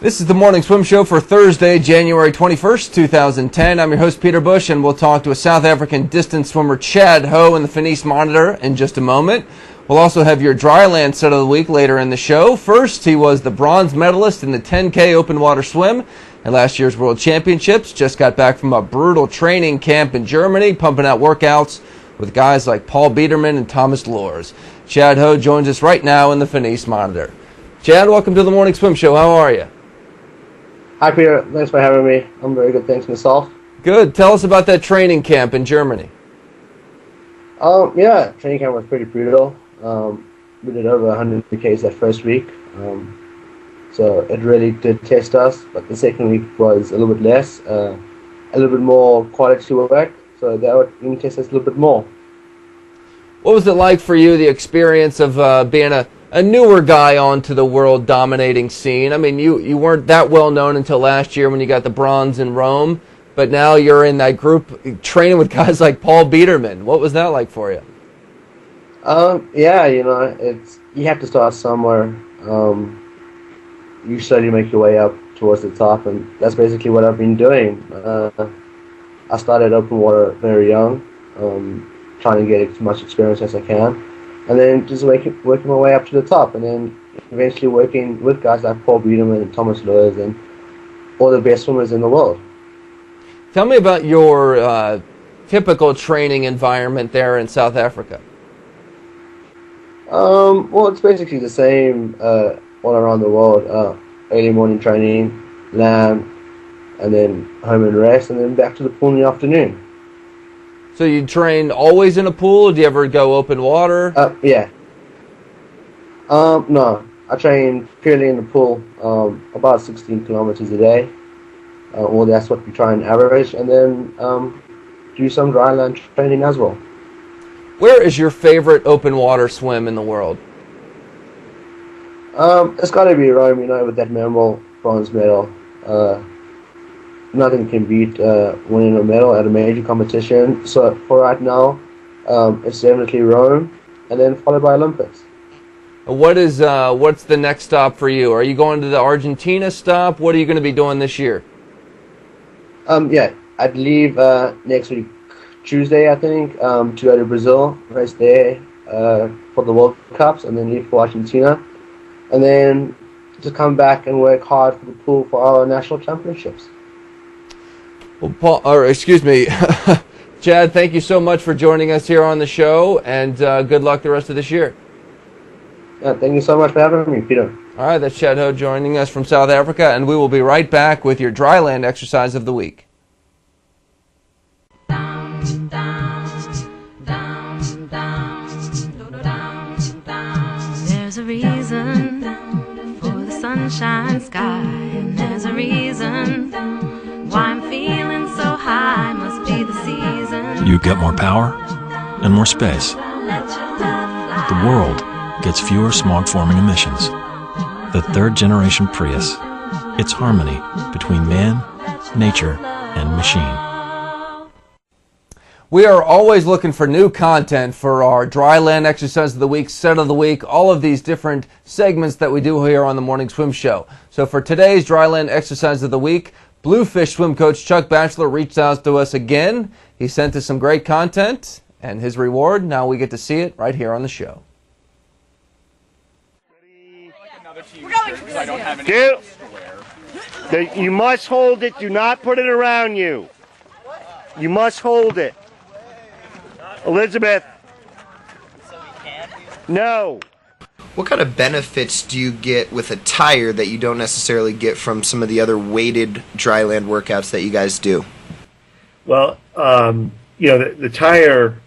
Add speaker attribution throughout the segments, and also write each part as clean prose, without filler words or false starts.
Speaker 1: This is the Morning Swim Show for Thursday, January 21st, 2010. I'm your host, Peter Bush, and we'll talk to a South African distance swimmer, Chad Ho, in the Finis Monitor in just a moment. We'll also have your Dryland set of the week later in the show. First, he was the bronze medalist in the 10K open water swim at last year's World Championships. Just got back from a brutal training camp in Germany, pumping out workouts with guys like Paul Biederman and Thomas Loers. Chad Ho joins us right now in the Finis Monitor. Chad, welcome to the Morning Swim Show. How are you?
Speaker 2: Hi, Peter. Thanks for having me. I'm very good. Thanks myself.
Speaker 1: Good. Tell us about that training camp in Germany.
Speaker 2: Yeah, training camp was pretty brutal. We did over 100 Ks that first week. So it really did test us. But the second week was a little bit less, a little bit more quality work. So that would even test us a little bit more.
Speaker 1: What was it like for you, the experience of being a newer guy onto the world dominating scene? I mean, you weren't that well known until last year when you got the bronze in Rome, but now you're in that group training with guys like Paul Biederman. What was that like for you?
Speaker 2: Yeah, you have to start somewhere. You slowly make your way up towards the top, and that's basically what I've been doing. I started open water very young, trying to get as much experience as I can. And then just working my way up to the top, and then eventually working with guys like Paul Biederman and Thomas Loers and all the best swimmers in the world.
Speaker 1: Tell me about your typical training environment there in South Africa.
Speaker 2: Well, it's basically the same all around the world. Early morning training, land, and then home and rest, and then back to the pool in the afternoon.
Speaker 1: So you train always in a pool? Do you ever go open water?
Speaker 2: Yeah. No, I train purely in the pool, about 16 kilometers a day. Well, that's what we try and average, and then do some dryland training as well.
Speaker 1: Where is your favorite open water swim in the world?
Speaker 2: It's got to be Rome, with that memorable bronze medal. Nothing can beat winning a medal at a major competition. So for right now, it's definitely Rome, and then followed by Olympics.
Speaker 1: What's the next stop for you? Are you going to the Argentina stop? What are you going to be doing this year?
Speaker 2: Yeah, I'd leave next week, Tuesday, I think, to go to Brazil, race there for the World Cups, and then leave for Argentina, and then just come back and work hard for the pool for our national championships.
Speaker 1: Well, Chad, thank you so much for joining us here on the show, and good luck the rest of this year.
Speaker 2: Yeah, thank you so much for having me, Peter.
Speaker 1: All right, that's Chad Ho joining us from South Africa, and we will be right back with your Dryland exercise of the week.
Speaker 3: There's a reason for the sunshine sky, and there's a reason why I'm feeling so high. Must be the season.
Speaker 4: You get more power and more space. The world gets fewer smog-forming emissions. The third-generation Prius. It's harmony between man, nature, and machine.
Speaker 1: We are always looking for new content for our Dryland Exercise of the Week, Set of the Week, all of these different segments that we do here on the Morning Swim Show. So for today's Dryland Exercise of the Week, Bluefish swim coach Chuck Batchelor reached out to us again. He sent us some great content, and his reward, now we get to see it right here on the show.
Speaker 5: You must hold it. Do not put it around you. You must hold it. Elizabeth. No.
Speaker 6: What kind of benefits do you get with a tire that you don't necessarily get from some of the other weighted dryland workouts that you guys do?
Speaker 5: Well, the tire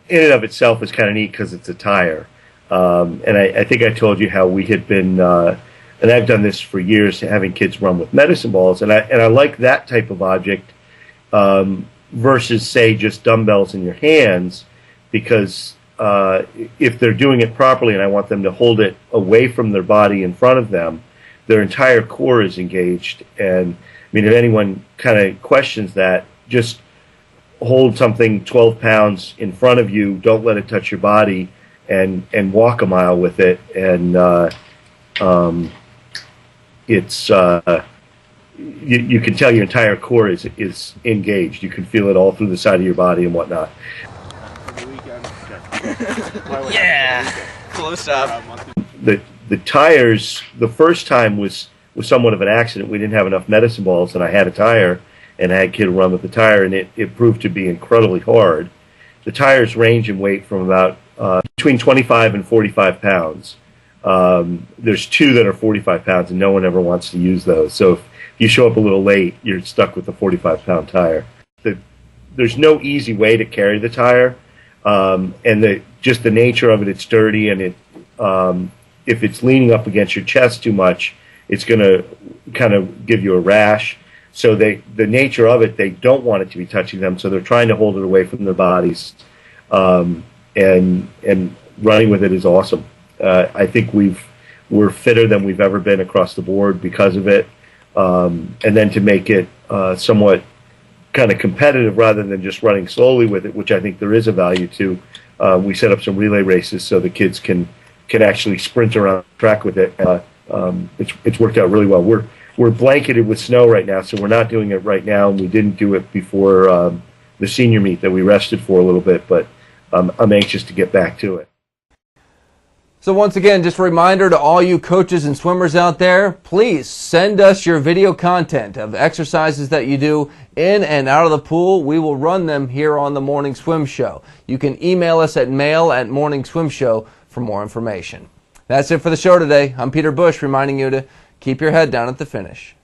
Speaker 5: in and of itself is kind of neat because it's a tire. And I think I told you how we had been, and I've done this for years, having kids run with medicine balls. And I like that type of object versus, say, just dumbbells in your hands, because if they're doing it properly and I want them to hold it away from their body in front of them, their entire core is engaged. And, I mean, if anyone kind of questions that, just hold something 12 pounds in front of you, don't let it touch your body, and walk a mile with it. And it's you can tell your entire core is engaged. You can feel it all through the side of your body and whatnot.
Speaker 6: Yeah, close up.
Speaker 5: The tires, the first time was somewhat of an accident. We didn't have enough medicine balls, and I had a tire, and I had a kid run with the tire, and it proved to be incredibly hard. The tires range in weight from about between 25 and 45 pounds. There's two that are 45 pounds, and no one ever wants to use those. So if you show up a little late, you're stuck with a 45-pound tire. There's no easy way to carry the tire, and just the nature of it, it's dirty, and if it's leaning up against your chest too much, it's going to kind of give you a rash. So the nature of it, they don't want it to be touching them, so they're trying to hold it away from their bodies. And running with it is awesome. I think we're fitter than we've ever been across the board because of it. And then to make it somewhat kind of competitive rather than just running slowly with it, which I think there is a value to. We set up some relay races so the kids can actually sprint around the track with it. It's worked out really well. We're blanketed with snow right now, so we're not doing it right now, and we didn't do it before the senior meet that we rested for a little bit, but I'm anxious to get back to it.
Speaker 1: So once again, just a reminder to all you coaches and swimmers out there, please send us your video content of exercises that you do in and out of the pool. We will run them here on the Morning Swim Show. You can email us at mail@morningswimshow for more information. That's it for the show today. I'm Peter Bush, reminding you to keep your head down at the finish.